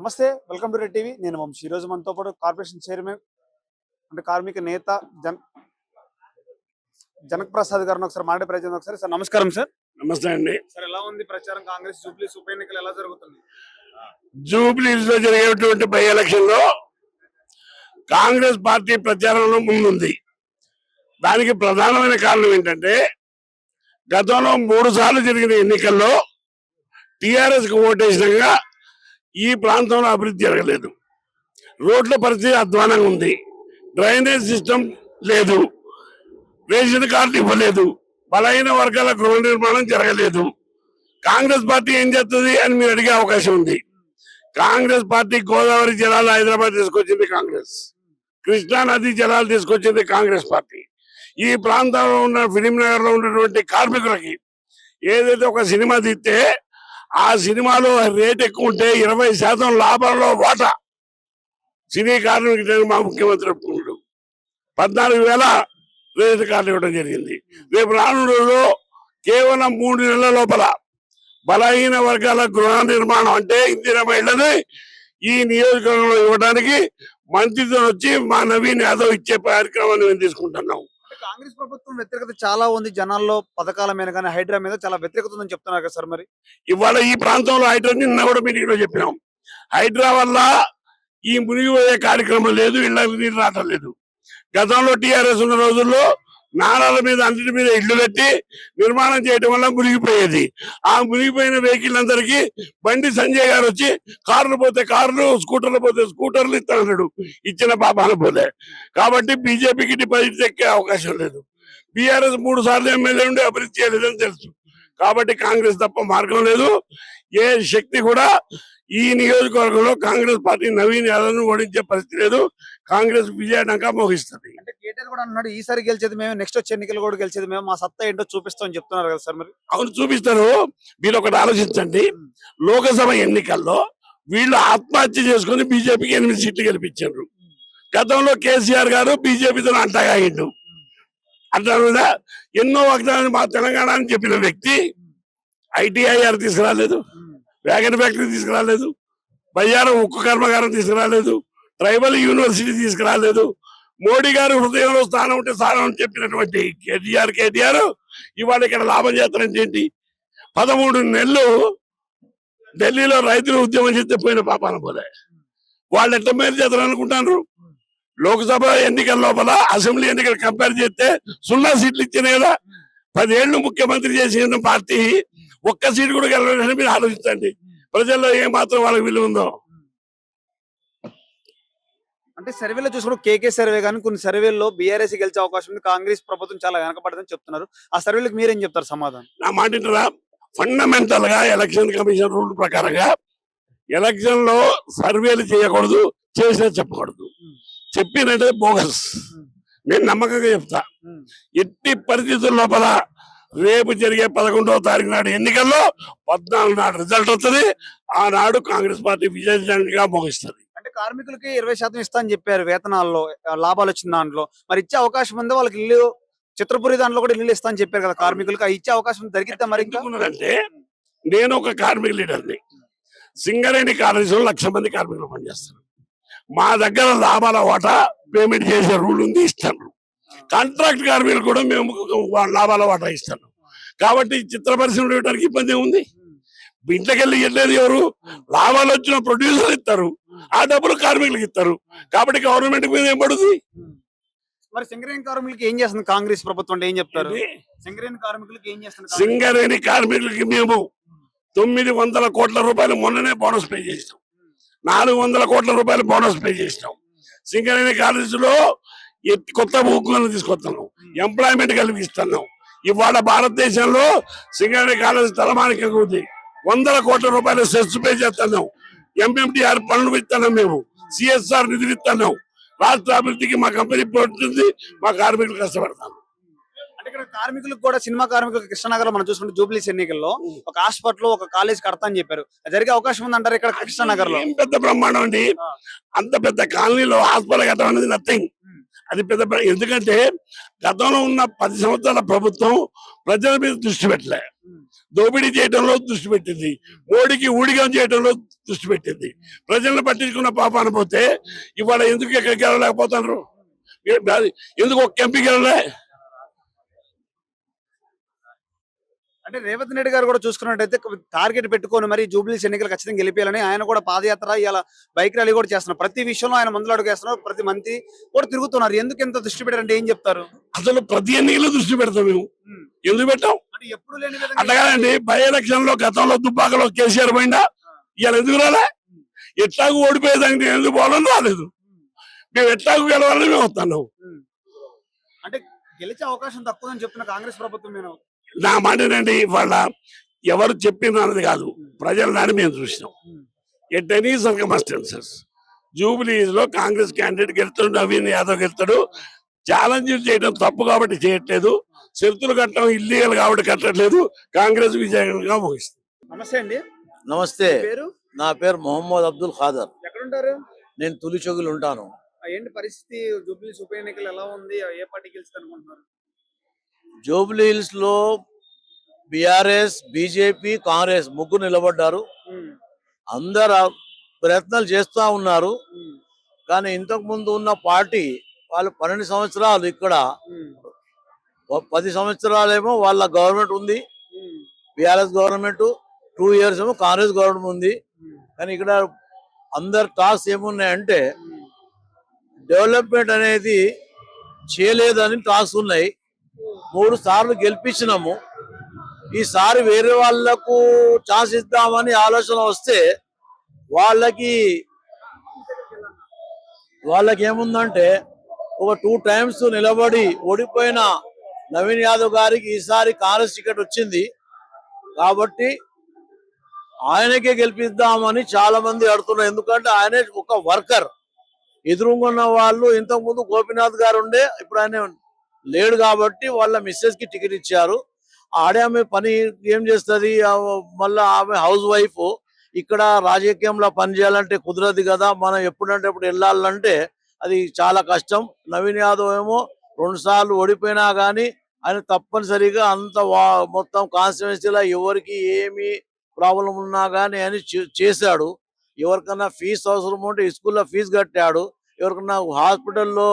నమస్తే, welcome to red TV. నేను వంశీ. ఈరోజు మనతో పాటు కార్పొరేషన్ చైర్మన్ అంటే కార్మిక నేత జనక్ ప్రసాద్ గారిని ఒకసారి మాట్లాడే ప్రయత్నం. ఒకసారి సార్ నమస్కారం. సార్ నమస్తే అండి. సార్ ఎలా ఉంది ప్రచారం? కాంగ్రెస్ జూబ్లీస్ ఉప ఎన్నికలు ఎలా జరుగుతుంది? జూబ్లీస్ లో జరిగేటువంటి బై ఎలక్షన్ లో కాంగ్రెస్ పార్టీ ప్రచారంలో ముందుంది. దానికి ప్రధానమైన కారణం ఏంటంటే గతంలో 3 సార్లు జరిగిన ఎన్నికల్లో టిఆర్ఎస్ కు ఓటేసినాక ఈ ప్రాంతంలో అభివృద్ధి జరగలేదు. రోడ్ల పరిస్థితి అధ్వానంగా ఉంది. డ్రైనేజ్ సిస్టమ్ లేదు. రేషన్ కార్డు ఇవ్వలేదు. బలహీన వర్గాల గృహ నిర్మాణం జరగలేదు. కాంగ్రెస్ పార్టీ ఏం చేస్తుంది అని మీరు అడిగే అవకాశం ఉంది. కాంగ్రెస్ పార్టీ గోదావరి జలాలు హైదరాబాద్ తీసుకొచ్చింది కాంగ్రెస్. కృష్ణా నది జలాలు తీసుకొచ్చింది కాంగ్రెస్ పార్టీ. ఈ ప్రాంతంలో ఉన్న ఫిలిం నగర్ లో ఉన్నటువంటి కార్మికులకి ఏదైతే ఒక సినిమా తీస్తే ఆ సినిమాలో రేట్ ఎక్కువ ఉంటే 20% లాభంలో వాటా సినీ కార్మికులకు మా ముఖ్యమంత్రి ఒప్పుకున్నాడు. 14,000 రేషన్ కార్డు ఇవ్వడం జరిగింది. రేపు రానున్న రోజుల్లో కేవలం 3 నెలల లోపల బలహీన వర్గాల గృహ నిర్మాణం అంటే ఇందిరా మహిళని ఈ నియోజకవర్గంలో ఇవ్వడానికి మంత్రితో వచ్చి మా నవీన్ యాదవ్ ఇచ్చే కార్యక్రమాన్ని మేము తీసుకుంటున్నాం. కాంగ్రెస్ ప్రభుత్వం వ్యతిరేకత చాలా ఉంది జనాల్లో. పథకాల మీద కానీ హైడ్రా మీద చాలా వ్యతిరేకత ఉందని చెప్తున్నారు కదా సార్. మరి ఇవాళ ఈ ప్రాంతంలో హైడ్రా నిన్న కూడా మీటింగ్ లో చెప్పినాం. హైడ్రా వల్ల ఈ మునిగిపోయే కార్యక్రమం లేదు, ఇళ్లకు నీరు రావటం లేదు. గతంలో టీఆర్ఎస్ ఉన్న రోజుల్లో నారాల మీద అన్నిటి మీద ఇళ్లు కట్టి నిర్మాణం చేయడం వల్ల మునిగిపోయేది. ఆ మునిగిపోయిన వెహికల్ అందరికీ బండి సంజయ్ గారు వచ్చి కార్లు పోతే కార్లు, స్కూటర్లు పోతే స్కూటర్లు ఇస్తాడు. ఇచ్చిన పాపాన పోలే. కాబట్టి బీజేపీకి డిపాజిట్ ఎక్కే అవకాశం లేదు. బీఆర్ఎస్ 3 సార్లు ఎమ్మెల్యే ఉండి అభివృద్ధి చేయలేదని తెలుసు. కాబట్టి కాంగ్రెస్ తప్ప మార్గం లేదు. ఏ శక్తి కూడా ఈ నియోజకవర్గంలో కాంగ్రెస్ పార్టీ నవీన్ యాదవ్ ను ఓడించే పరిస్థితి లేదు. కాంగ్రెస్ విజయాడంగా మోగిస్తుంది. అంటే కేటీఆర్ కూడా అన్నాడు, ఈసారి గెలిచేది మేము, నెక్స్ట్ వచ్చే ఎన్నికలు కూడా గెలిచేది మేము, మా సత్తా ఏంటో చూపిస్తామని చెప్తున్నారు కదా సార్. మరి అవును, చూపిస్తారు. మీరు ఒకటి ఆలోచించండి. లోకసభ ఎన్నికల్లో వీళ్ళు ఆత్మహత్య చేసుకుని బీజేపీకి 8 సీట్లు గెలిపించారు. గతంలో కేసీఆర్ గారు బీజేపీతో అంటగాయిండు. అట్లా ఎన్నో వాగ్దానాలు మా తెలంగాణ అని చెప్పిన వ్యక్తి ఐటీఐఆర్ తీసుకురాలేదు, వ్యాగన్ ఫ్యాక్టరీ తీసుకురాలేదు, బయ్యారం ఉక్కు కర్మగారం తీసుకురాలేదు, ట్రైబల్ యూనివర్సిటీ తీసుకురాలేదు. మోడీ గారు హృదయంలో స్థానం ఉంటే స్థానం అని చెప్పినటువంటి కేటీఆర్ ఇవాళ ఇక్కడ లాభం చేస్తారంటే ఏంటి? 13 నెలలు ఢిల్లీలో రైతులు ఉద్యమం చేస్తే పోయిన పాపాన పోలే. వాళ్ళు ఎట్లా మేలు చేస్తారు అనుకుంటారు? లోక్సభ ఎన్నికల లోపల అసెంబ్లీ ఎన్నికలు కంపేర్ చేస్తే 0 సీట్లు ఇచ్చినాయి కదా. 10 ఏళ్ళు ముఖ్యమంత్రి చేసిన పార్టీ ఒక్క సీటు కూడా గెలవాలని మీరు ఆలోచించండి. ప్రజల్లో ఏమాత్రం వాళ్ళకి విలువ ఉందో. అంటే సర్వేలో చూసుకుంటే కేకే సర్వే కానీ కొన్ని సర్వేల్లో బీఆర్ఎస్ గెలిచే అవకాశం ఉంది, కాంగ్రెస్ ప్రభుత్వం చాలా వెనకబడదని చెప్తున్నారు. ఆ సర్వేలకు మీరేం చెప్తారు సమాధానం? నా మాట వింటారా? ఫండమెంటల్ గా ఎలక్షన్ కమిషన్ రూల్ ప్రకారంగా ఎలక్షన్ లో సర్వేలు చేయకూడదు, చేసినా చెప్పకూడదు. చెప్పినట్టే బోగస్. నేను నమ్మకంగా చెప్తా. ఎట్టి పరిస్థితుల లోపల రేపు జరిగే 11వ తారీఖు నాడు ఎన్నికల్లో 14 నాడు రిజల్ట్ వస్తుంది. ఆనాడు కాంగ్రెస్ పార్టీ విజయంగా మోగిస్తుంది. అంటే కార్మికులకి 20% ఇస్తా అని చెప్పారు వేతనాల్లో, లాభాలు వచ్చిన దాంట్లో. మరి ఇచ్చే అవకాశం ఉంది వాళ్ళకి? ఇల్లు చిత్రపురి దాంట్లో కూడా ఇల్లు ఇస్తా అని చెప్పారు కదా కార్మికులకి. ఇచ్చే అవకాశం దొరికితే మరి అంటే నేను ఒక కార్మిక లీడర్ని. సింగరేణి కాలేజీలో 1,00,000 మంది కార్మికులు పనిచేస్తారు. మా దగ్గర లాభాల వాటా పేమెంట్ చేసే రూల్ ఉంది, ఇస్తాను. కాంట్రాక్ట్ కార్మికులు కూడా మేము లాభాల వాటా ఇస్తాను. కాబట్టి చిత్ర పరిశ్రమ ఇవ్వడానికి ఇబ్బంది ఉంది. ఇంట్లోకెళ్ళి ఇవ్వలేదు ఎవరు? లాభాలు వచ్చిన ప్రొడ్యూసర్ ఇస్తారు, ఆ డబ్బులు కార్మికులకు ఇస్తారు. కాబట్టి గవర్నమెంట్ మీద ఏం పడుతుంది? మరి సింగరేణి కార్మికులకి ఏం చేస్తుంది కాంగ్రెస్ ప్రభుత్వం అంటే ఏం చెప్తారు? సింగరేణి కార్మికులకి ఏం చేస్తుంది? సింగరేణి కార్మికులకి మేము 900 కోట్ల రూపాయలు మొన్ననే బోనస్ పే చేసినాం. 400 కోట్ల రూపాయలు బోనస్ పే చేసినాం. సింగరేణి కాలేజీలో కొత్త ఉద్యోగాలు తీసుకొస్తున్నాం, ఎంప్లాయ్మెంట్ కలిగిస్తున్నాం. ఇవాళ భారతదేశంలో సింగరేణి కాలేజీ తలమానికంగా ఉంది. 100 కోట్ల రూపాయలు సెస్ పే చేస్తున్నాం. ఎంఎంటీఆర్ పనులు ఇస్తున్నాం, మేము సిఎస్ఆర్ నిధులు ఇస్తున్నాం. రాష్ట్ర అభివృద్ధికి మా కంపెనీ పోతుంది, మా కార్మికులు కష్టపడతాం. అంటే ఇక్కడ కార్మికులకు కూడా, సినిమా కార్మికులకు కృష్ణానగర్ మనం చూసుకుంటే జూబ్లీస్ ఎన్నికల్లో ఒక హాస్పిటల్, ఒక కాలేజ్ కడతా అని చెప్పారు. జరిగే అవకాశం ఉంది అంటారు ఇక్కడ కృష్ణానగర్ లో? ఏం పెద్ద బ్రహ్మాండం అండి. అంత పెద్ద కాలనీలో హాస్పిటల్ కట్టడం అనేది నథింగ్. అది పెద్ద. ఎందుకంటే గతంలో ఉన్న 10 సంవత్సరాల ప్రభుత్వం ప్రజల మీద దృష్టి పెట్టలే. దోపిడీ చేయడంలో దృష్టి పెట్టింది, మోడీకి ఊడిగం చేయడంలో దృష్టి పెట్టింది. ప్రజలను పట్టించుకున్న పాపాన పోతే ఇవాళ ఎందుకు ఎక్కడికి వెళ్ళలేకపోతున్నారు? ఎందుకు ఒక ఎంపీకి వెళ్ళలే? అంటే రేవంత్ రెడ్డి గారు కూడా చూసుకున్నట్టయితే టార్గెట్ పెట్టుకొని మరి జూబ్లీస్ ఎన్నికలు ఖచ్చితంగా గెలిపేయాలని ఆయన కూడా పాదయాత్ర ఇలా బైక్ ర్యాలీ కూడా చేస్తున్నారు. ప్రతి విషయంలో ఆయన ముందులో అడుగేస్తున్నారు. ప్రతి మంత్రి కూడా తిరుగుతున్నారు. ఎందుకు ఎంత దృష్టి పెట్టారంటే ఏం చెప్తారు? అసలు ప్రతి ఎన్నికలు దృష్టి పెడతాం మేము. ఉమ్. ఎందుకు పెట్టాం? అంటే ఎప్పుడు లేని విధంగా అట్టగానండి. బై ఎలక్షన్ లో గతంలో దుబ్బాకలో కేసీఆర్ పోయిందా? ఇవాళ ఎందుకు రాలే? ఎట్లాగూ ఓడిపోయేదానికి నేను ఎందుకు పోవాలని రాలేదు. మేము ఎట్లాగూ గెలవాలని మేము వస్తున్నాం. ఉమ్. అంటే గెలిచే అవకాశం తక్కువని చెప్తున్న కాంగ్రెస్ ప్రభుత్వం నేను నా మాట ఏంటంటే ఇవాళ ఎవరు చెప్పింది అన్నది కాదు, ప్రజల దాన్ని మేము చూసినాం. ఎట్ ఎనీ సర్కమస్టెన్సెస్ జూబ్లీస్ లో కాంగ్రెస్ క్యాండిడేట్ గెలుతాడు, నవీన్ యాదవ్ గెలుతాడు. ఛాలెంజ్ చేయడం తప్పు కాబట్టి చేయట్లేదు, షరతులు కట్టడం ఇల్లీగల్ కాబట్టి కట్టట్లేదు. కాంగ్రెస్ విజయంగా ముగిస్తుంది. నమస్తే అండి. నమస్తే, మీ పేరు? నా పేరు మొహమ్మద్ అబ్దుల్ ఖాదర్. ఎక్కడుంటారు? నేను తులిచొగులు ఉంటాను. ఏంటి పరిస్థితి? జూబ్లీస్ ఉప ఎన్నికలు ఎలా ఉంది? ఏ పార్టీ గెలుస్తుంది అనుకుంటున్నారు? జూబ్లీ హిల్స్ లో బిఆర్ఎస్, బీజేపీ, కాంగ్రెస్ ముగ్గురు నిలబడ్డారు. ఉమ్. అందరు ప్రయత్నాలు చేస్తా ఉన్నారు. ఉమ్. కానీ ఇంతకు ముందు ఉన్న పార్టీ వాళ్ళు 12 సంవత్సరాలు ఇక్కడ, ఉమ్. 10 సంవత్సరాలేమో వాళ్ళ గవర్నమెంట్ ఉంది, ఉమ్. బిఆర్ఎస్ గవర్నమెంట్, 2 years ఏమో కాంగ్రెస్ గవర్నమెంట్ ఉంది. ఉమ్. కానీ ఇక్కడ అందరు టాక్స్ ఏమున్నాయంటే ఉమ్. డెవలప్మెంట్ అనేది చేయలేదని టాక్స్ ఉన్నాయి. 3 సార్లు గెలిపించినాము. ఈసారి వేరే వాళ్లకు ఛాన్స్ ఇద్దామని ఆలోచన వస్తే వాళ్ళకి ఏముందంటే ఒక 2 times నిలబడి ఓడిపోయిన నవీన్ యాదవ్ గారికి ఈసారి కాంగ్రెస్ టికెట్ వచ్చింది కాబట్టి ఆయనకే గెలిపిద్దామని చాలా మంది అడుగుతున్నారు. ఎందుకంటే ఆయన ఒక వర్కర్. ఎదురుకున్న వాళ్ళు ఇంతకు ముందు గోపీనాథ్ గారు ఉండే, ఇప్పుడు ఆయన లేడు కాబట్టి వాళ్ళ మిస్సెస్ కి టికెట్ ఇచ్చారు. ఆమె పని ఏం చేస్తుంది? మళ్ళా ఆమె హౌస్ వైఫ్. ఇక్కడ రాజకీయంలో పని చేయాలంటే కుదరదు కదా, మనం ఎప్పుడంటే ఎప్పుడు వెళ్ళాలంటే అది చాలా కష్టం. నవీన్ యాదవ్ ఏమో 2 సార్లు ఓడిపోయినా కానీ ఆయన తప్పనిసరిగా అంత మొత్తం కాన్స్టిట్యున్సీలో ఎవరికి ఏమి ప్రాబ్లం ఉన్నా కానీ ఆయన చేశాడు. ఎవరికన్నా ఫీజు అవసరం ఉంటే స్కూల్లో ఫీజు కట్టాడు, ఎవరికన్నా హాస్పిటల్లో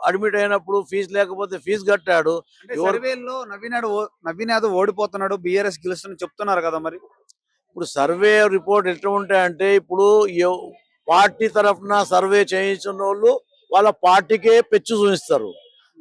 అడ్మిట్ అయినప్పుడు ఫీజు లేకపోతే ఫీజు కట్టాడు. అంటే సర్వేలో నవీన్ యాదవ్ ఓడిపోతున్నాడు, బీఆర్ఎస్ గెలుస్తుందని చెప్తున్నారు కదా మరి. ఇప్పుడు సర్వే రిపోర్ట్ ఎట్లా ఉంటాయంటే, ఇప్పుడు పార్టీ తరఫున సర్వే చేయించిన వాళ్ళు వాళ్ళ పార్టీకే పెచ్చు చూపిస్తారు.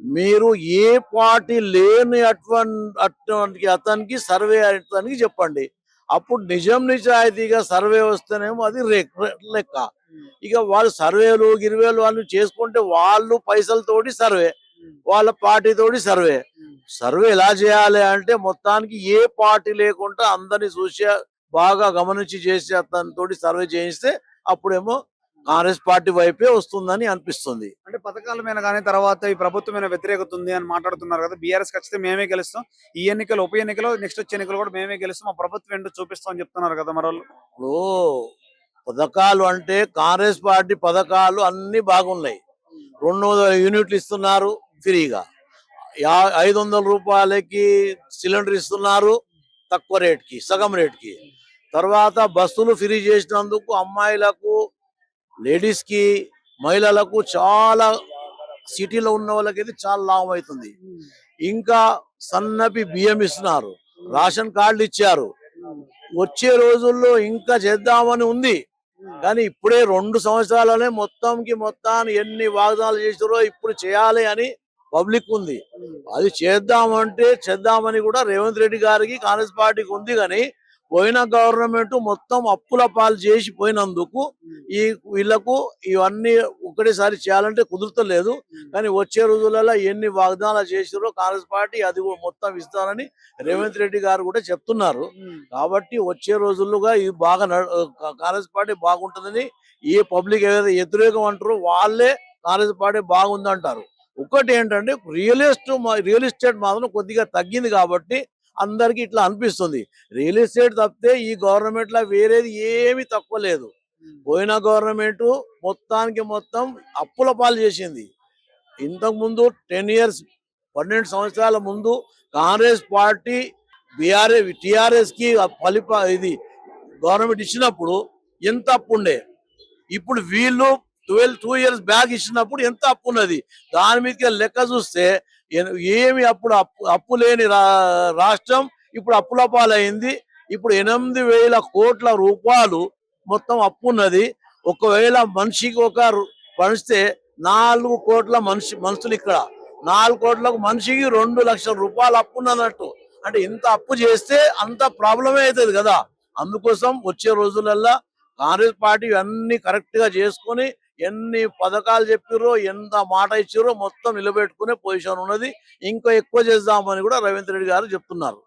మీరు ఏ పార్టీ లేని అటువంటి అతనికి సర్వే అతనికి చెప్పండి, అప్పుడు నిజం నిజాయితీగా సర్వే వస్తేనేమో అది లెక్క. ఇక వాళ్ళు సర్వేలు గిరివేలు వాళ్ళు చేసుకుంటే వాళ్ళు పైసలతోటి సర్వే, వాళ్ళ పార్టీ తోటి సర్వే. సర్వే ఎలా చేయాలి అంటే మొత్తానికి ఏ పార్టీ లేకుండా అందరిని చూసి బాగా గమనించి చేసి అతనితోటి సర్వే చేయిస్తే అప్పుడేమో కాంగ్రెస్ పార్టీ వైపే వస్తుందని అనిపిస్తుంది. అంటే పథకాల మీద కానీ తర్వాత ఈ ప్రభుత్వం మీద వ్యతిరేకత ఉంది అని మాట్లాడుతున్నారు కదా. బీఆర్ఎస్ ఖచ్చితంగా మేమే గెలుస్తాం, ఈ ఎన్నికలు ఉప ఎన్నికలు నెక్స్ట్ వచ్చే ఎన్నికలు కూడా మేమే గెలుస్తాం, మా ప్రభుత్వం ఏంటో చూపిస్తాం అని చెప్తున్నారు కదా మరి వాళ్ళు. ఇప్పుడు పథకాలు అంటే కాంగ్రెస్ పార్టీ పథకాలు అన్ని బాగున్నాయి. 200 యూనిట్లు ఇస్తున్నారు ఫ్రీగా, 500 రూపాయలకి సిలిండర్ ఇస్తున్నారు తక్కువ రేట్కి, సగం రేట్కి. తర్వాత బస్సులు ఫ్రీ చేసినందుకు అమ్మాయిలకు, లేడీస్ కి, మహిళలకు చాలా, సిటీలో ఉన్న వాళ్ళకైతే చాలా లాభం అవుతుంది. ఇంకా సన్నపి బియ్యం ఇస్తున్నారు, రేషన్ కార్డులు ఇచ్చారు. వచ్చే రోజుల్లో ఇంకా చేద్దామని ఉంది, కానీ ఇప్పుడే 2 సంవత్సరాలనే మొత్తాన్ని ఎన్ని వాగ్దానాలు చేసారో ఇప్పుడు చేయాలి అని పబ్లిక్ ఉంది. అది చేద్దామని కూడా రేవంత్ రెడ్డి గారికి కాంగ్రెస్ పార్టీకి ఉంది. కానీ పోయిన గవర్నమెంట్ మొత్తం అప్పుల పాలు చేసి పోయినందుకు వీళ్ళకు ఇవన్నీ ఒకటేసారి చేయాలంటే కుదురుతలేదు. కానీ వచ్చే రోజులలో ఎన్ని వాగ్దానాలు చేసారో కాంగ్రెస్ పార్టీ అది మొత్తం ఇస్తానని రేవంత్ రెడ్డి గారు కూడా చెప్తున్నారు. కాబట్టి వచ్చే రోజులుగా ఇది బాగా కాంగ్రెస్ పార్టీ బాగుంటుందని ఏ పబ్లిక్ ఏదైతే వ్యతిరేకం అంటారో వాళ్ళే కాంగ్రెస్ పార్టీ బాగుందంటారు. ఒకటి ఏంటంటే రియల్ ఎస్టేట్ మాత్రం కొద్దిగా తగ్గింది కాబట్టి అందరికి ఇట్లా అనిపిస్తుంది. రియల్ ఎస్టేట్ తప్పితే ఈ గవర్నమెంట్ లో వేరేది ఏమీ తక్కువ లేదు. పోయిన గవర్నమెంట్ మొత్తానికి మొత్తం అప్పుల పాలు చేసింది. ఇంతకు ముందు 10 years 12 సంవత్సరాల ముందు కాంగ్రెస్ పార్టీ టిఆర్ఎస్ కి ఇది గవర్నమెంట్ ఇచ్చినప్పుడు ఎంత అప్పు ఉండే, ఇప్పుడు వీళ్ళు 2 years బ్యాక్ ఇచ్చినప్పుడు ఎంత అప్పు ఉన్నది, దాని మీద లెక్క చూస్తే ఏమి అప్పు లేని రాష్ట్రం ఇప్పుడు అప్పుల పాలైంది. ఇప్పుడు 8,000 కోట్ల రూపాయలు మొత్తం అప్పు ఉన్నది. ఒకవేళ మనిషికి పంచితే 4 కోట్ల మనుషులు ఇక్కడ 4 కోట్లకు మనిషికి 2 లక్షల రూపాయలు అప్పు ఉన్నట్టు. అంటే ఇంత అప్పు చేస్తే అంత ప్రాబ్లమే అవుతుంది కదా. అందుకోసం వచ్చే రోజులల్లో కాంగ్రెస్ పార్టీ అన్ని కరెక్ట్ గా చేసుకొని ఎన్ని పథకాలు చెప్పిర్రో ఎంత మాట ఇచ్చిర్రో మొత్తం నిలబెట్టుకునే పొజిషన్ ఉన్నది. ఇంకా ఎక్కువ చేద్దామని కూడా రేవంత్ రెడ్డి గారు చెప్తున్నారు.